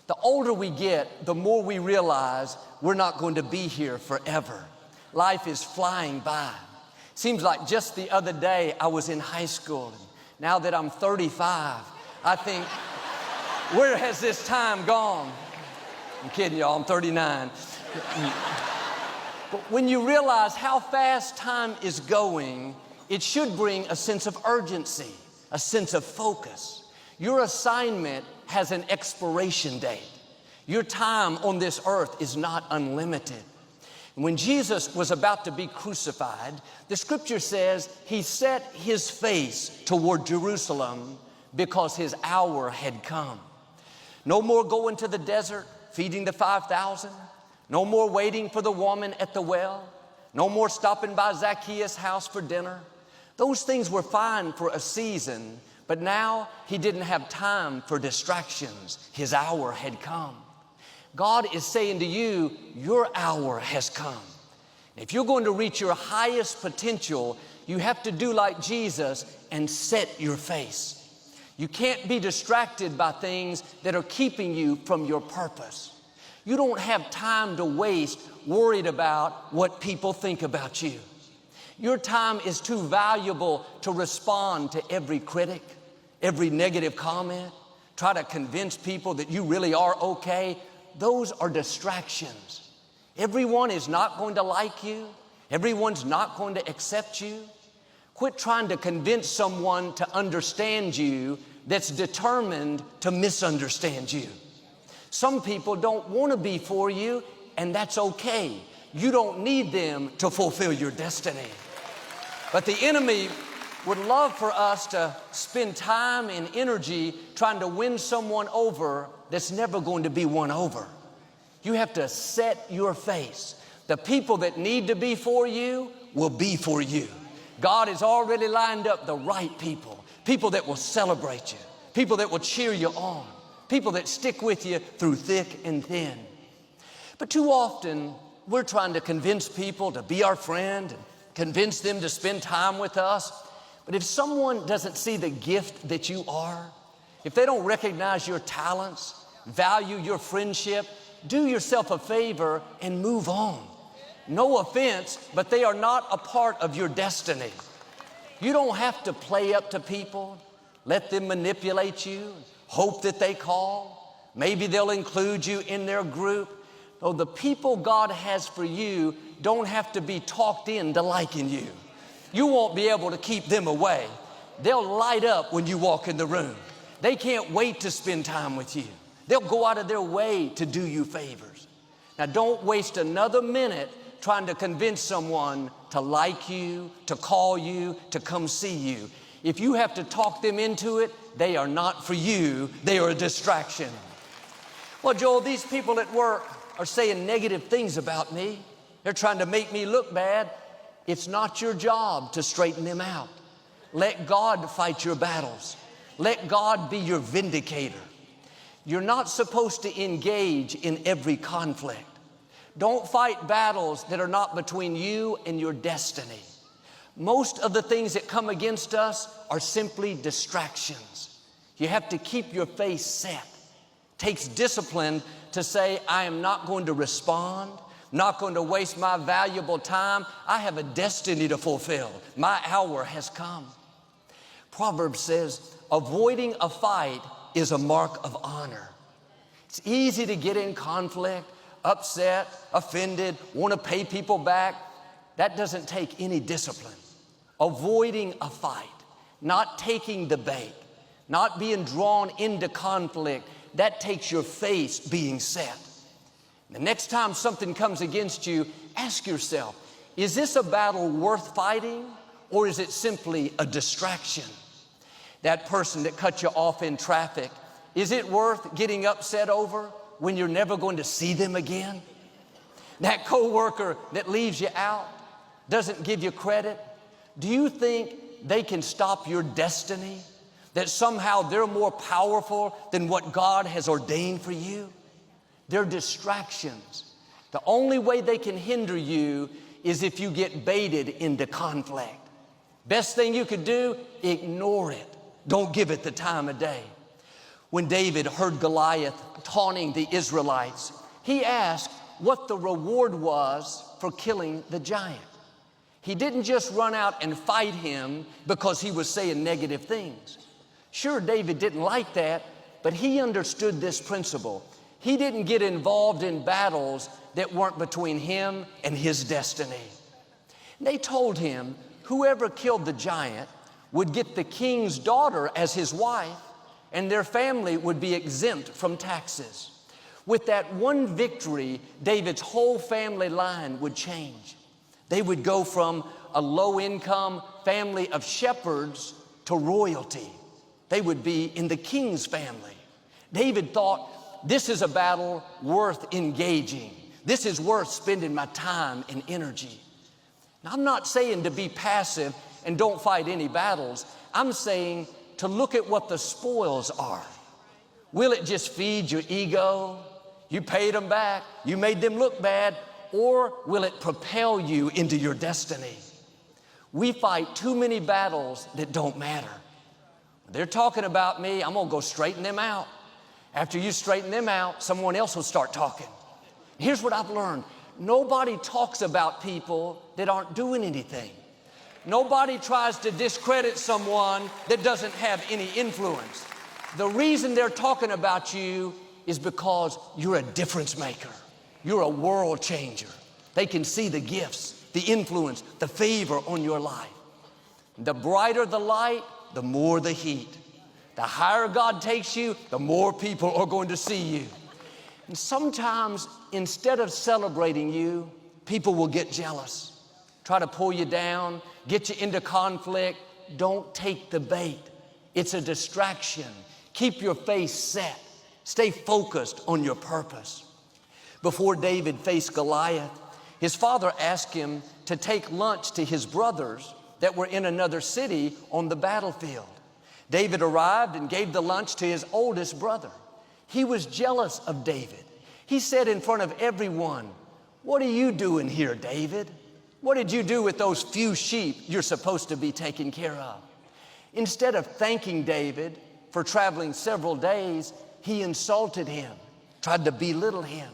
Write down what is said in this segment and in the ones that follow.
The older we get, the more we realize we're not going to be here forever. Life is flying by. Seems like just the other day I was in high school. Now that I'm 35, I think, where has this time gone? I'm kidding y'all, I'm 39. But when you realize how fast time is going, it should bring a sense of urgency, a sense of focus. Your assignment has an expiration date. Your time on this earth is not unlimited. When Jesus was about to be crucified, the scripture says he set his face toward Jerusalem because his hour had come. No more going to the desert, feeding the 5,000. No more waiting for the woman at the well. No more stopping by Zacchaeus' house for dinner. Those things were fine for a season, but now he didn't have time for distractions. His hour had come. God is saying to you, your hour has come. If you're going to reach your highest potential, you have to do like Jesus and set your face. You can't be distracted by things that are keeping you from your purpose. You don't have time to waste worried about what people think about you. Your time is too valuable to respond to every critic, every negative comment, try to convince people that you really are okay. Those are distractions. Everyone is not going to like you. Everyone's not going to accept you. Quit trying to convince someone to understand you that's determined to misunderstand you. Some people don't want to be for you, and that's okay. You don't need them to fulfill your destiny. But the enemy would love for us to spend time and energy trying to win someone over that's never going to be won over. You have to set your face. The people that need to be for you will be for you. God has already lined up the right people, people that will celebrate you, people that will cheer you on, people that stick with you through thick and thin. But too often, we're trying to convince people to be our friend and convince them to spend time with us. But if someone doesn't see the gift that you are, if they don't recognize your talents, value your friendship, do yourself a favor and move on. No offense, but they are not a part of your destiny. You don't have to play up to people, let them manipulate you, hope that they call. Maybe they'll include you in their group. No, the people God has for you don't have to be talked into liking you. You won't be able to keep them away. They'll light up when you walk in the room. They can't wait to spend time with you. They'll go out of their way to do you favors. Now, don't waste another minute trying to convince someone to like you, to call you, to come see you. If you have to talk them into it, they are not for you. They are a distraction. Well, Joel, these people at work are saying negative things about me. They're trying to make me look bad. It's not your job to straighten them out. Let God fight your battles. Let God be your vindicator. You're not supposed to engage in every conflict. Don't fight battles that are not between you and your destiny. Most of the things that come against us are simply distractions. You have to keep your face set. It takes discipline to say, I am not going to respond, not going to waste my valuable time. I have a destiny to fulfill. My hour has come. Proverbs says, avoiding a fight is a mark of honor. It's easy to get in conflict, upset, offended, want to pay people back. That doesn't take any discipline. Avoiding a fight, not taking the bait, not being drawn into conflict, that takes your face being set. The next time something comes against you, ask yourself, is this a battle worth fighting, or is it simply a distraction? That person that cut you off in traffic, is it worth getting upset over when you're never going to see them again? That coworker that leaves you out, doesn't give you credit, do you think they can stop your destiny? That somehow they're more powerful than what God has ordained for you? They're distractions. The only way they can hinder you is if you get baited into conflict. Best thing you could do, ignore it. Don't give it the time of day. When David heard Goliath taunting the Israelites, he asked what the reward was for killing the giant. He didn't just run out and fight him because he was saying negative things. Sure, David didn't like that, but he understood this principle. He didn't get involved in battles that weren't between him and his destiny. They told him whoever killed the giant would get the king's daughter as his wife, and their family would be exempt from taxes. With that one victory, David's whole family line would change. They would go from a low-income family of shepherds to royalty. They would be in the king's family. David thought, this is a battle worth engaging. This is worth spending my time and energy. Now, I'm not saying to be passive and don't fight any battles. I'm saying to look at what the spoils are. Will it just feed your ego? You paid them back. You made them look bad. Or will it propel you into your destiny? We fight too many battles that don't matter. They're talking about me. I'm going to go straighten them out. After you straighten them out, someone else will start talking. Here's what I've learned. Nobody talks about people that aren't doing anything. Nobody tries to discredit someone that doesn't have any influence. The reason they're talking about you is because you're a difference maker. You're a world changer. They can see the gifts, the influence, the favor on your life. The brighter the light, the more the heat. The higher God takes you, the more people are going to see you. And sometimes, instead of celebrating you, people will get jealous, try to pull you down, get you into conflict. Don't take the bait. It's a distraction. Keep your face set. Stay focused on your purpose. Before David faced Goliath, his father asked him to take lunch to his brothers that were in another city on the battlefield. David arrived and gave the lunch to his oldest brother. He was jealous of David. He said in front of everyone, "What are you doing here, David? What did you do with those few sheep you're supposed to be taking care of?" Instead of thanking David for traveling several days, he insulted him, tried to belittle him.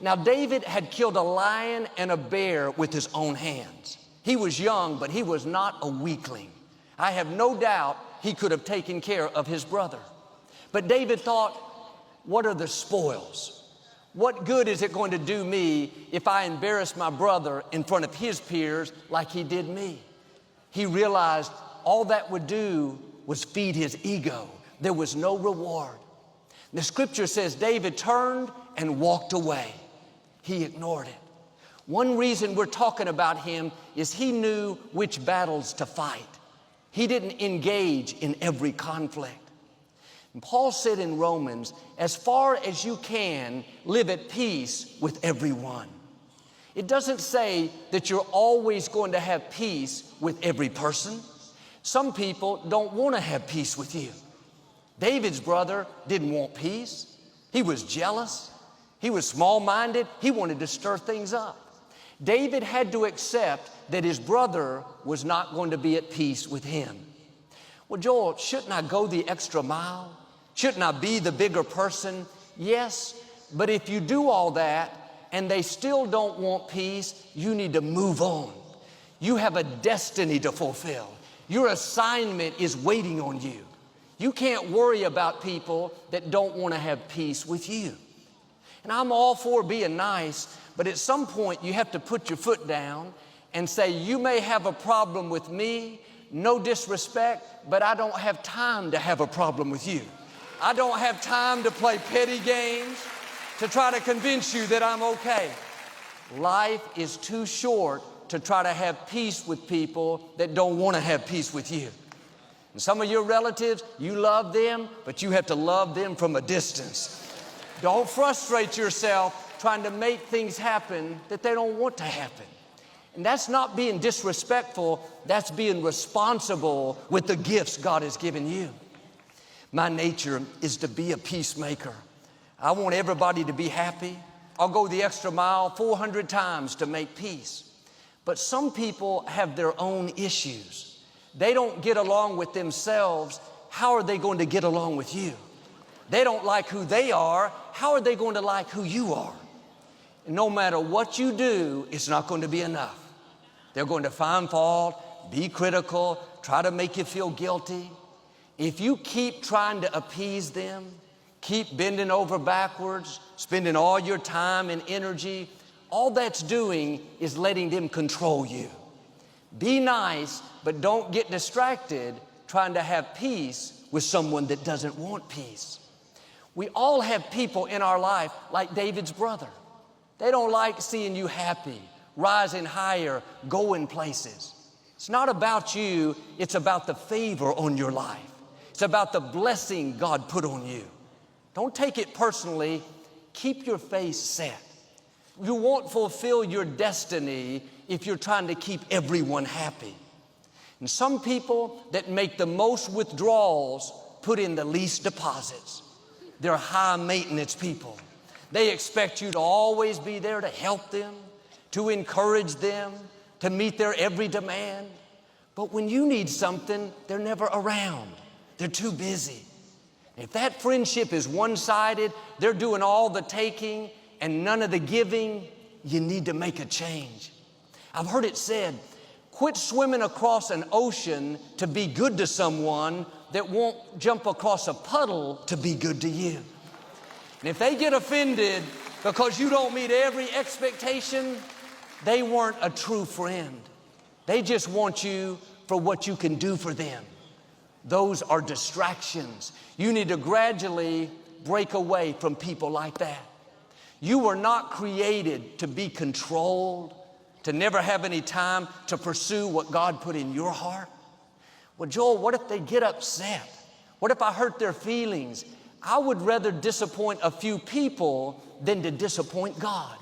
Now, David had killed a lion and a bear with his own hands. He was young, but he was not a weakling. I have no doubt he could have taken care of his brother. But David thought, what are the spoils? What good is it going to do me if I embarrass my brother in front of his peers like he did me? He realized all that would do was feed his ego. There was no reward. The scripture says David turned and walked away. He ignored it. One reason we're talking about him is he knew which battles to fight. He didn't engage in every conflict. And Paul said in Romans, as far as you can, live at peace with everyone. It doesn't say that you're always going to have peace with every person. Some people don't want to have peace with you. David's brother didn't want peace. He was jealous. He was small-minded. He wanted to stir things up. David had to accept that his brother was not going to be at peace with him. Well, Joel, shouldn't I go the extra mile? Shouldn't I be the bigger person? Yes, but if you do all that and they still don't want peace, you need to move on. You have a destiny to fulfill. Your assignment is waiting on you. You can't worry about people that don't want to have peace with you. And I'm all for being nice, but at some point you have to put your foot down and say, you may have a problem with me, no disrespect, but I don't have time to have a problem with you. I don't have time to play petty games to try to convince you that I'm okay. Life is too short to try to have peace with people that don't want to have peace with you. And some of your relatives, you love them, but you have to love them from a distance. Don't frustrate yourself trying to make things happen that they don't want to happen. And that's not being disrespectful, that's being responsible with the gifts God has given you. My nature is to be a peacemaker. I want everybody to be happy. I'll go the extra mile 400 times to make peace. But some people have their own issues. They don't get along with themselves. How are they going to get along with you? They don't like who they are. How are they going to like who you are? And no matter what you do, it's not going to be enough. They're going to find fault, be critical, try to make you feel guilty. If you keep trying to appease them, keep bending over backwards, spending all your time and energy, all that's doing is letting them control you. Be nice, but don't get distracted trying to have peace with someone that doesn't want peace. We all have people in our life like David's brother. They don't like seeing you happy, rising higher, going places. It's not about you, it's about the favor on your life. It's about the blessing God put on you. Don't take it personally. Keep your face set. You won't fulfill your destiny if you're trying to keep everyone happy. And some people that make the most withdrawals put in the least deposits. They're high maintenance people. They expect you to always be there to help them, to encourage them, to meet their every demand. But when you need something, they're never around. They're too busy. If that friendship is one-sided, they're doing all the taking and none of the giving, you need to make a change. I've heard it said, quit swimming across an ocean to be good to someone that won't jump across a puddle to be good to you. And if they get offended because you don't meet every expectation, they weren't a true friend. They just want you for what you can do for them. Those are distractions. You need to gradually break away from people like that. You were not created to be controlled, to never have any time to pursue what God put in your heart. Well, Joel, what if they get upset? What if I hurt their feelings? I would rather disappoint a few people than to disappoint God.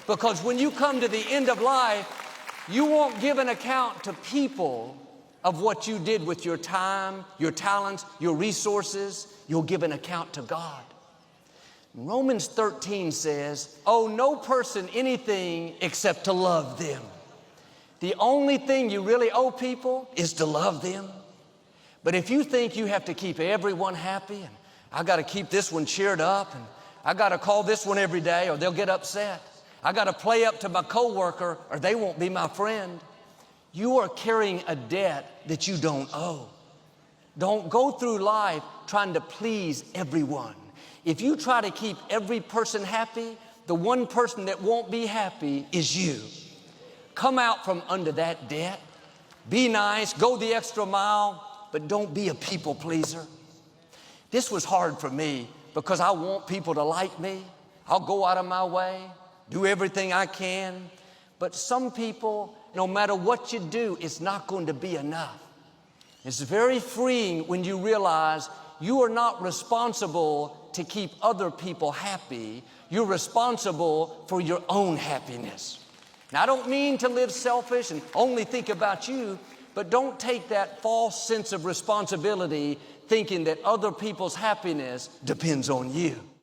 Because when you come to the end of life, you won't give an account to people of what you did with your time, your talents, your resources. You'll give an account to God. Romans 13 says, owe no person anything except to love them. The only thing you really owe people is to love them. But if you think you have to keep everyone happy, and I got to keep this one cheered up, and I got to call this one every day or they'll get upset. I got to play up to my coworker or they won't be my friend. You are carrying a debt that you don't owe. Don't go through life trying to please everyone. If you try to keep every person happy, the one person that won't be happy is you. Come out from under that debt. Be nice, go the extra mile, but don't be a people pleaser. This was hard for me because I want people to like me. I'll go out of my way, do everything I can. But some people, no matter what you do, it's not going to be enough. It's very freeing when you realize you are not responsible to keep other people happy. You're responsible for your own happiness. Now, I don't mean to live selfish and only think about you, but don't take that false sense of responsibility thinking that other people's happiness depends on you.